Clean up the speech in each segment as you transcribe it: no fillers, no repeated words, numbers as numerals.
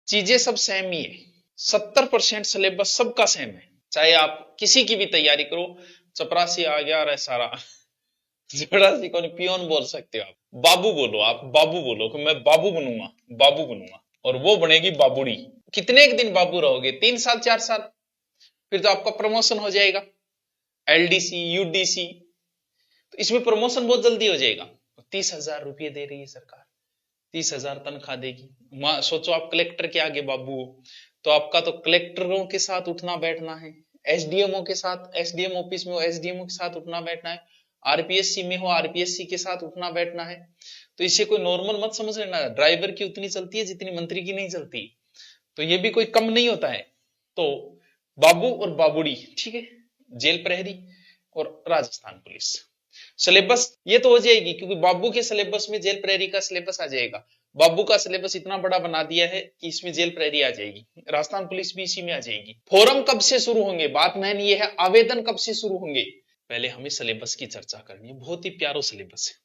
चीजें सब सेम ही है। 70% सिलेबस सबका सेम है, चाहे आप किसी की भी तैयारी करो। चपरासी आ गया रे सारा चपरासी को पियोन बोल सकते हो आप, बाबू बोलो, आप बाबू बोलो कि मैं बाबू बनूंगा, बाबू बनूंगा, और वो बनेगी बाबूड़ी। कितने एक दिन बाबू रहोगे? 3 साल 4 साल, फिर तो आपका प्रमोशन हो जाएगा, एलडीसी यूडीसी। तो इसमें प्रमोशन बहुत जल्दी हो जाएगा। 30,000 रुपये दे रही है सरकार, 30,000 तनख्वाह देगी। सोचो आप कलेक्टर के आगे बाबू हो, तो आपका तो कलेक्टरों के साथ उठना बैठना है, एसडीएमओ के साथ, एसडीएम ऑफिस में हो एसडीएमओ के साथ उठना बैठना है, आरपीएससी में हो आरपीएससी के साथ उठना बैठना है। तो इसे कोई नॉर्मल मत समझ लेना, ड्राइवर की उतनी चलती है जितनी मंत्री की नहीं चलती, तो ये भी कोई कम नहीं होता है। तो बाबू और बाबूड़ी, ठीक है, जेल प्रहरी और राजस्थान पुलिस। सिलेबस ये तो हो जाएगी, क्योंकि बाबू के सिलेबस में जेल प्रहरी का सिलेबस आ जाएगा। बाबू का सिलेबस इतना बड़ा बना दिया है कि इसमें जेल प्रहरी आ जाएगी, राजस्थान पुलिस भी इसी में आ जाएगी। फॉरम कब से शुरू होंगे? बात मैन ये है, आवेदन कब से शुरू होंगे? पहले हमें सिलेबस की चर्चा करनी है। बहुत ही प्यारो सिलेबस है।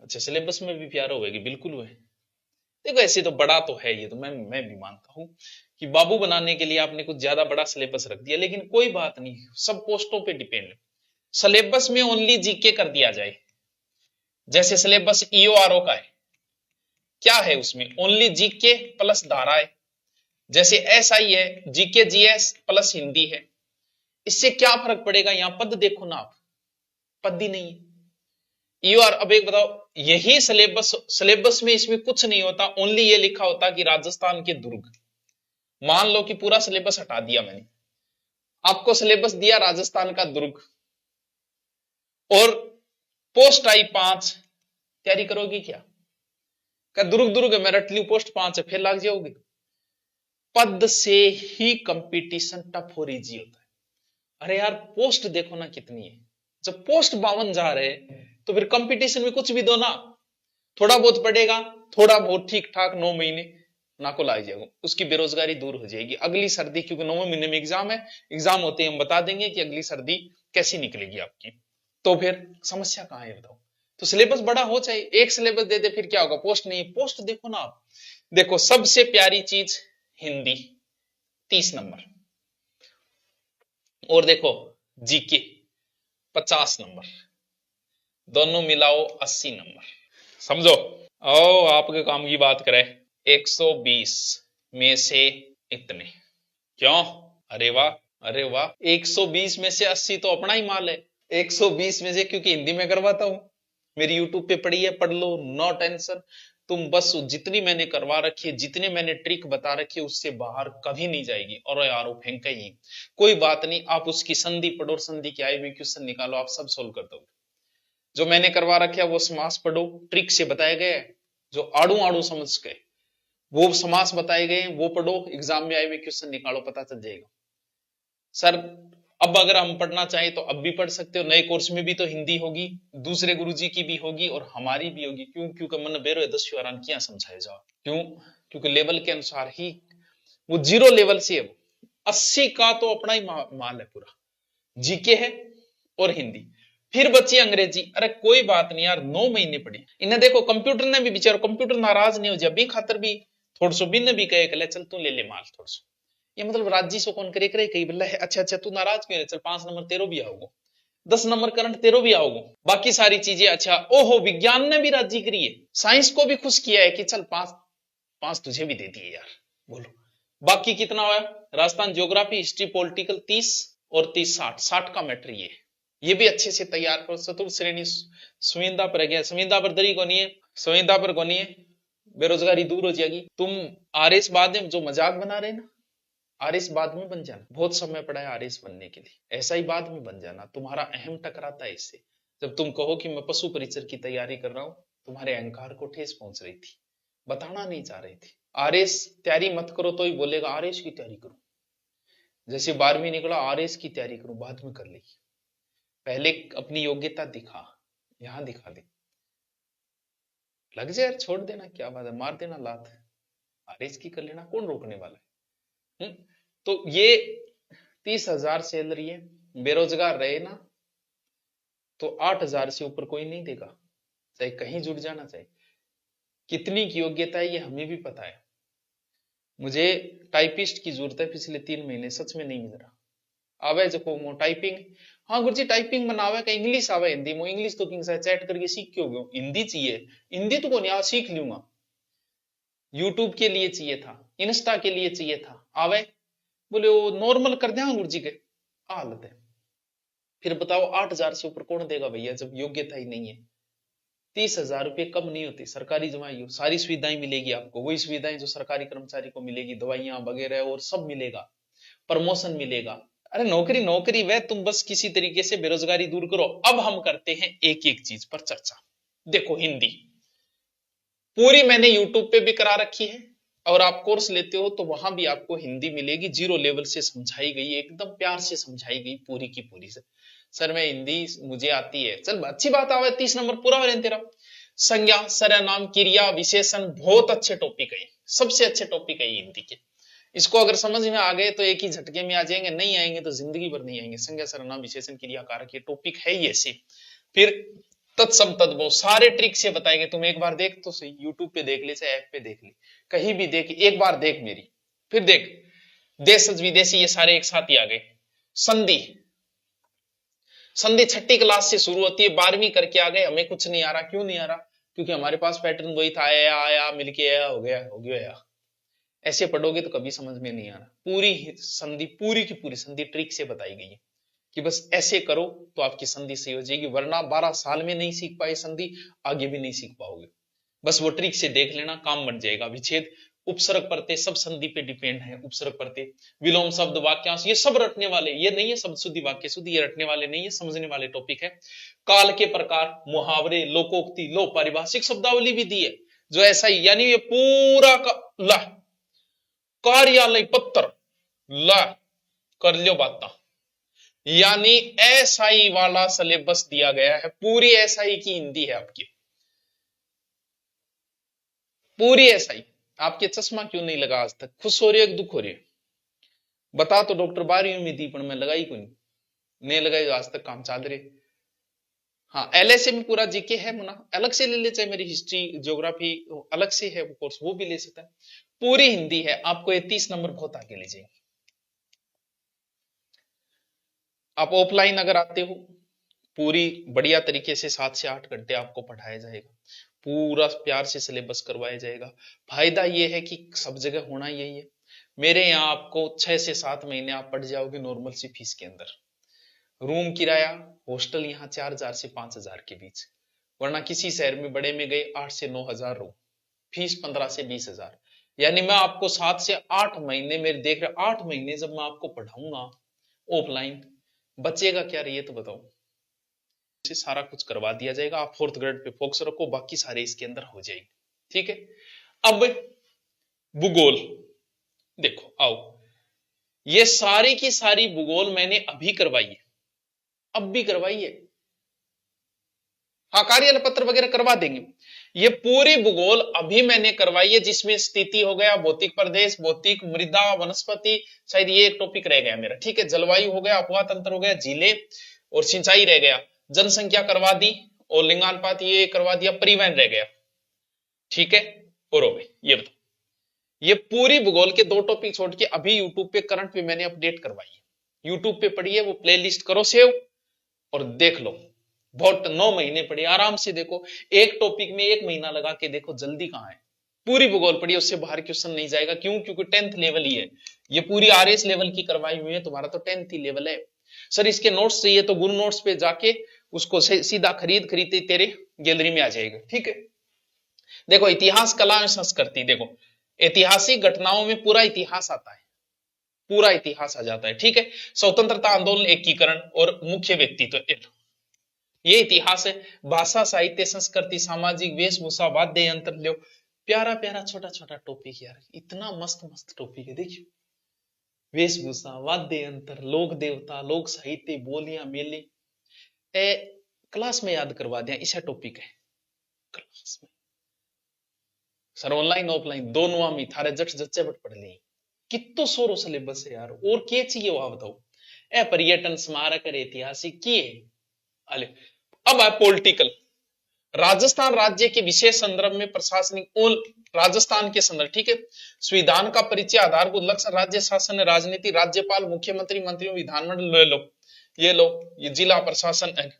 अच्छा, सिलेबस में भी प्यारो होगी, बिल्कुल हुए। देखो ऐसे तो बड़ा तो है ये, तो मैं भी मानता हूं कि बाबू बनाने के लिए आपने कुछ ज्यादा बड़ा सिलेबस रख दिया, लेकिन कोई बात नहीं, सब पोस्टों पे डिपेंड है। सिलेबस में ओनली जीके कर दिया जाए, जैसे सिलेबस ईओआरओ का है, क्या है उसमें? ओनली जीके प्लस धारा है। जैसे एसआई है, जीके जीएस प्लस हिंदी है। इससे क्या फर्क पड़ेगा? यहां पद देखो ना आप, पद ही नहीं है। ईओआर, अब एक बताओ, यही सिलेबस में इसमें कुछ नहीं होता, ओनली ये लिखा होता कि राजस्थान के दुर्ग। मान लो कि पूरा सिलेबस हटा दिया मैंने, आपको सिलेबस दिया राजस्थान का दुर्ग, और पोस्ट आई 5, तैयारी करोगी क्या? क्या दुर्ग दुर्ग है, मैं रट ली, पोस्ट 5 है, फिर लाग जाओगे? पद से ही कंपटीशन टफ और इजी होता है। अरे यार पोस्ट देखो ना कितनी है, जब पोस्ट 52 जा रहे तो फिर कंपटीशन में कुछ भी दो ना, थोड़ा बहुत पड़ेगा, थोड़ा बहुत ठीक ठाक, 9 महीने नाको लाग जाएगा, उसकी बेरोजगारी दूर हो जाएगी। अगली सर्दी, क्योंकि 9वें महीने में एग्जाम है, एग्जाम होते ही हम बता देंगे कि अगली सर्दी कैसी निकलेगी आपकी। तो फिर समस्या कहां है बताओ? तो सिलेबस बड़ा हो, चाहे एक सिलेबस दे दे, फिर क्या होगा? पोस्ट नहीं, पोस्ट देखो ना आप, देखो सबसे प्यारी चीज हिंदी 30 नंबर, और देखो जीके 50 नंबर, दोनों मिलाओ 80 नंबर। समझो, ओ आपके काम की बात करें, 120 में से इतने, क्यों? अरे वाह, अरे वाह, 120 में से 80 तो अपना ही माल है। 120 में से, क्योंकि हिंदी में करवाता हूं, मेरी यूट्यूब पे पड़ी है, पढ़ लो, नो टेंशन। तुम बस जितनी मैंने करवा रखी है, जितने मैंने ट्रिक बता रखी है, उससे बाहर कभी नहीं जाएगी। और यार वो फेंका ही, कोई बात नहीं, आप उसकी संधि पढ़ो, संधि के आए हुए क्वेश्चन निकालो, आप सब सोल्व कर दोगे। जो मैंने करवा रखा है वो समास पढ़ो, ट्रिक से बताए गए, जो आड़ू आड़ू समझ गए वो समास बताए गए, वो पढ़ो, एग्जाम में आए हुए क्वेश्चन निकालो, पता चल जाएगा। सर अब अगर हम पढ़ना चाहें तो अब भी पढ़ सकते हो, नए कोर्स में भी तो हिंदी होगी, दूसरे गुरुजी की भी होगी और हमारी भी होगी। क्यों? क्योंकि मन बेरो 10 क्या समझाए जाओ, क्यों? क्योंकि लेवल के अनुसार ही वो 0 लेवल से है, वो 80 का तो अपना ही माल है पूरा, जीके है और हिंदी, फिर बची अंग्रेजी। अरे कोई बात नहीं यार, 9 महीने पढ़े इन्हें। देखो कंप्यूटर ने भी, बेचारा कंप्यूटर नाराज नहीं हो जाए, भी खातर भी थोड़ा सो बिन भी कहे ले चल तू ले ले माल थोड़ा सो, ये मतलब राजी सो कौन करे करे कही बल्ला है, अच्छा अच्छा तू नाराज क्यों है, चल 5 नंबर तेरो भी आओगे, 10 नंबर करंट तेरो भी आओगे, बाकी सारी चीजें। अच्छा ओहो, विज्ञान ने भी राजी करी है, साइंस को भी खुश किया है कि चल 5 5 तुझे भी दे दिए यार, बोलो बाकी कितना हुआ? राजस्थान ज्योग्राफी हिस्ट्री पॉलिटिकल 30 और 30 60, 60 का मैटर ये भी अच्छे से तैयार करो। चतुर्थ श्रेणी संविदा पर गया, संविदा पर दरी कोनी है, संविदा पर कोनी है, बेरोजगारी दूर हो जाएगी। तुम आरएस बाद में जो मजाक बना रहे ना, आरएस बाद में बन जाना, बहुत समय पड़ा है आरएस बनने के लिए, ऐसा ही बाद में बन जाना, तुम्हारा अहम टकराता है इससे। जब तुम कहो कि मैं पशु परिचर की तैयारी कर रहा हूं, तुम्हारे अहंकार को ठेस पहुंच रही थी, बताना नहीं चाह रही थी। आरएस तैयारी मत करो तो ही बोलेगा आरएस की तैयारी करो, जैसे 12वीं निकला आरएस की तैयारी करो, बाद में कर लेगी, पहले अपनी योग्यता दिखा, यहां दिखा दे, लग जाए यार छोड़ देना, क्या बात है, मार देना लात, आरएस की कर लेना, कौन रोकने वाला है? तो ये 30,000 सैलरी है, बेरोजगार रहे ना तो 8,000 से ऊपर कोई नहीं देगा, चाहे कहीं जुड़ जाना, चाहे कितनी की योग्यता है ये हमें भी पता है। मुझे टाइपिस्ट की जरूरत है, पिछले 3 महीने सच में नहीं मिल रहा। आवे जो को टाइपिंग, हाँ गुरुजी टाइपिंग बनावे का इंग्लिश आवे हिंदी में, इंग्लिश तो किंग से चैट करके सीख क्यों गयो, हिंदी चाहिए, हिंदी तो को नहीं सीख लूंगा, यूट्यूब के लिए चाहिए था, इंस्टा के लिए चाहिए था, आवे बोले वो नॉर्मल कर दे गुरुजी के हालत है। फिर बताओ 8,000 से ऊपर कौन देगा भैया जब योग्यता ही नहीं है। 30,000 रुपये कम नहीं होती, सरकारी जमाई हो, सारी सुविधाएं मिलेगी आपको, वही सुविधाएं जो सरकारी कर्मचारी को मिलेगी, दवाइयां वगैरह और सब मिलेगा, प्रमोशन मिलेगा। अरे नौकरी नौकरी वह, तुम बस किसी तरीके से बेरोजगारी दूर करो। अब हम करते हैं एक एक चीज पर चर्चा। देखो हिंदी पूरी मैंने यूट्यूब पे भी करा रखी है, और आप कोर्स लेते हो तो वहां भी आपको हिंदी मिलेगी, 0 लेवल से समझाई गई, एकदम प्यार से समझाई गई पूरी की पूरी से। सर मैं हिंदी मुझे आती है, चल अच्छी बात, आवे 30 नंबर पूरा हो रहे तेरा। संज्ञा, सर्वनाम, क्रिया, विशेषण, बहुत अच्छे टॉपिक है, सबसे अच्छे टॉपिक है हिंदी के। इसको अगर समझ में आ गए तो एक ही झटके में आ जाएंगे, नहीं आएंगे तो जिंदगी भर नहीं आएंगे। संज्ञा, सर्वनाम, विशेषण, क्रिया, कारक, ये टॉपिक है ही ऐसे। फिर तत्सम तद्भव सारे ट्रिक से बताएंगे, तुम एक बार देख तो सही, यूट्यूब पे देख ले चाहे ऐप पे देख ले, कहीं भी देख, एक बार देख मेरी, फिर देख। देशज विदेशी ये सारे एक साथ ही आ गए। संधि, संधि 6ठी क्लास से शुरू होती है, 12वीं करके आ गए, हमें कुछ नहीं आ रहा। क्यों नहीं आ रहा? क्योंकि हमारे पास पैटर्न वही था, आया आया मिलके आया, हो गया हो गया। ऐसे पढ़ोगे तो कभी समझ में नहीं आना। पूरी संधि, पूरी की पूरी संधि ट्रिक से बताई गई है कि बस ऐसे करो तो आपकी संधि सही हो जाएगी, वरना 12 साल में नहीं सीख पाए संधि, आगे भी नहीं सीख पाओगे। बस वो ट्रिक से देख लेना, काम बन जाएगा। विच्छेद, उपसर्ग प्रत्यय सब संधि पे डिपेंड है। उपसर्ग प्रत्यय, विलोम शब्द, वाक्यांश, ये सब रटने वाले, ये नहीं है शब्द शुद्धि वाक्य शुद्धि, ये रटने वाले नहीं है, समझने वाले टॉपिक है। काल के प्रकार, मुहावरे, लोकोक्ति, लो पारिभाषिक शब्दावली भी दी है, जो ऐसा ही, यानी ये पूरा का ला कार्यालय पत्र ला कर लियो बात, यानी एसआई वाला सिलेबस दिया गया है। पूरी एसआई की हिंदी है आपकी, पूरी एसआई। आपके चश्मा क्यों नहीं लगा आज तक? खुश हो रही है, दुख हो रही है? बता तो डॉक्टर 12वीं में दी, पर मैं लगाई क्यों नहीं लगाई आज तक, काम चाल रहे। हाँ एलएसए में पूरा जीके है मुना, अलग से ले ले, चाहे मेरी हिस्ट्री ज्योग्राफी अलग से है वो कोर्स, वो भी ले सकता है। पूरी हिंदी है, आपको ये 30 नंबर बहुत आगे ले जाएंगे। आप ऑफलाइन अगर आते हो, पूरी बढ़िया तरीके से 7 से 8 घंटे आपको पढ़ाया जाएगा, पूरा प्यार से सिलेबस करवाया जाएगा। फायदा यह है कि सब जगह होना यही है। मेरे यहाँ आपको 6 से 7 महीने आप पढ़ जाओगे नॉर्मल सी फीस के अंदर। रूम किराया हॉस्टल यहाँ 4,000 से 5,000 के बीच, वरना किसी शहर में बड़े में गए 8 से 9,000 रूम, फीस 15 से 20,000। यानी मैं आपको 7 से 8 महीने, मेरे देख रहे 8 महीने जब मैं आपको पढ़ाऊंगा ऑफलाइन, बचेगा क्या रही है तो बताओ। से सारा कुछ करवा दिया जाएगा, आप 4th ग्रेड पे फोकस रखो, बाकी सारे इसके अंदर हो जाएंगे। ठीक है, अब भूगोल देखो, आओ, ये सारी की सारी भूगोल मैंने अभी करवाई है, अब भी करवाई है। हाँ कार्यालय पत्र वगैरह करवा देंगे। ये पूरी भूगोल अभी मैंने करवाई है, जिसमें स्थिति हो गया, भौतिक प्रदेश, भौतिक, मृदा, वनस्पति, शायद ये एक टॉपिक रह गया मेरा। ठीक है, जलवायु हो गया, अपवा तंत्र हो गया, जिले और सिंचाई रह गया, जनसंख्या करवा दी, और लिंगानुपात ये करवा दिया, परिवहन रह गया। ठीक है, और हो गई। ये बताओ, ये पूरी भूगोल के 2 टॉपिक छोड़ के अभी यूट्यूब पे करंट पे मैंने अपडेट करवाई है। यूट्यूब पे पढ़िए, वो प्ले लिस्ट करो सेव और देख लो। बहुत 9 महीने पढ़िए, आराम से देखो, एक टॉपिक में 1 महीना लगा के देखो, जल्दी कहां है। पूरी भूगोल पढ़िए, उससे बाहर क्वेश्चन नहीं जाएगा। क्यों? क्योंकि 10th लेवल ही है, ये पूरी आरएस लेवल की करवाई हुई है, तुम्हारा तो 10th ही लेवल है। सर इसके नोट्स चाहिए तो गुरु नोट्स पे जाके उसको सीधा खरीदते तेरे गैलरी में आ जाएगा। ठीक है, देखो इतिहास, कला और संस्कृति, देखो ऐतिहासिक घटनाओं में पूरा इतिहास आता है, पूरा इतिहास आ जाता है। ठीक है, स्वतंत्रता आंदोलन, एकीकरण और मुख्य व्यक्तित्व, ये इतिहास है। भाषा, साहित्य, संस्कृति, सामाजिक, वेशभूषा, वाद्य यंत्र, लो प्यारा प्यारा छोटा छोटा टॉपिक यार, इतना मस्त मस्त टॉपिक है। देखियो, वेशभूषा, वाद्य यंत्र, लोक देवता, लोक साहित्य, बोलियां, मेले, क्लास में याद करवा दिया, ऐसा टॉपिक है क्लास में। सर ऑनलाइन ऑफलाइन दोनों में थारे जट जच्चे बट पढ़ ली, कितो सोरो सिलेबस है यार, और क्या चाहिए वहां बताओ। ए पर्यटन, स्मारक, ऐतिहासिक की है। अले अब है पॉलिटिकल, राजस्थान राज्य के विशेष संदर्भ में प्रशासनिक और राजस्थान के संदर्भ, ठीक है। संविधान का परिचय, आधारभूत लक्ष्य, राज्य शासन, राजनीति, राज्यपाल, मुख्यमंत्री, मंत्रियों, विधानमंडल, ले लो, ये लो, ये जिला प्रशासन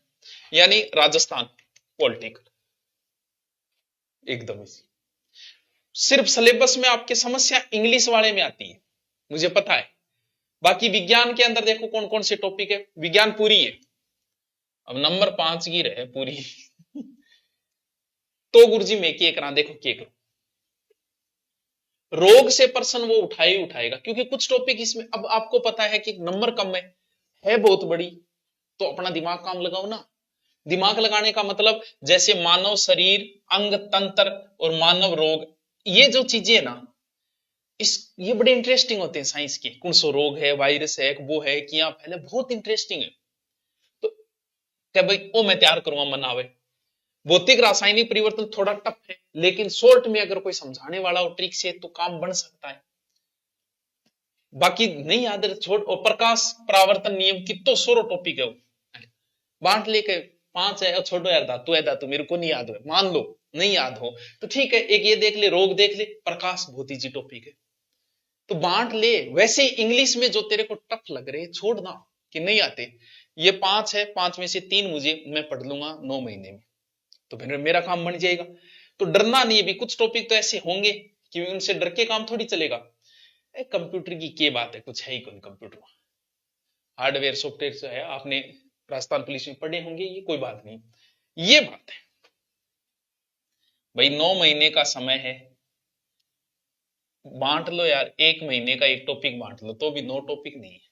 यानी राजस्थान पॉलिटिकल, एकदम इसी। सिर्फ सिलेबस में आपके समस्या इंग्लिश वाले में आती है, मुझे पता है। बाकी विज्ञान के अंदर देखो कौन कौन से टॉपिक है, विज्ञान पूरी है, अब नंबर 5 की रहे पूरी तो गुरुजी में के करा, देखो के करो, रोग से प्रश्न वो उठाएगा, क्योंकि कुछ टॉपिक इसमें अब आपको पता है कि नंबर कम है बहुत बड़ी, तो अपना दिमाग काम लगाओ ना। दिमाग लगाने का मतलब जैसे मानव शरीर, अंग तंत्र और मानव रोग, ये जो चीजें है ना, ये बड़े इंटरेस्टिंग होते हैं साइंस के। कौन सो रोग है, वायरस है, वो है कि यहाँ पहले, बहुत इंटरेस्टिंग है। तो क्या भाई वो मैं तैयार करूंगा मनावे। भौतिक रासायनिक परिवर्तन थोड़ा टफ है, लेकिन शॉर्ट में अगर कोई समझाने वाला हो ट्रिक से तो काम बन सकता है। बाकी नहीं याद है छोड़। और प्रकाश परावर्तन नियम की तो सोरो टॉपिक है वो, बांट लेके 5 है, छोड़ो यार धातु है, धातु मेरे को नहीं याद है, मान लो नहीं याद हो तो ठीक है, एक ये देख ले, रोग देख ले, प्रकाश बहुत ईजी टॉपिक है, तो बांट ले। वैसे इंग्लिश में जो तेरे को टफ लग रहे छोड़ना कि नहीं आते, ये 5 है, 5 में से 3 मुझे मैं पढ़ लूंगा 9 महीने में, तो फिर मेरा काम बन जाएगा। तो डरना नहीं है भी, कुछ टॉपिक तो ऐसे होंगे कि उनसे डर के काम थोड़ी चलेगा। कंप्यूटर की क्या बात है, कुछ है ही कौन कंप्यूटर, हार्डवेयर सॉफ्टवेयर जो है आपने राजस्थान पुलिस में पढ़े होंगे, ये कोई बात नहीं। ये बात है भाई, 9 महीने का समय है, बांट लो यार, 1 महीने का एक टॉपिक बांट लो, तो भी 9 टॉपिक नहीं है।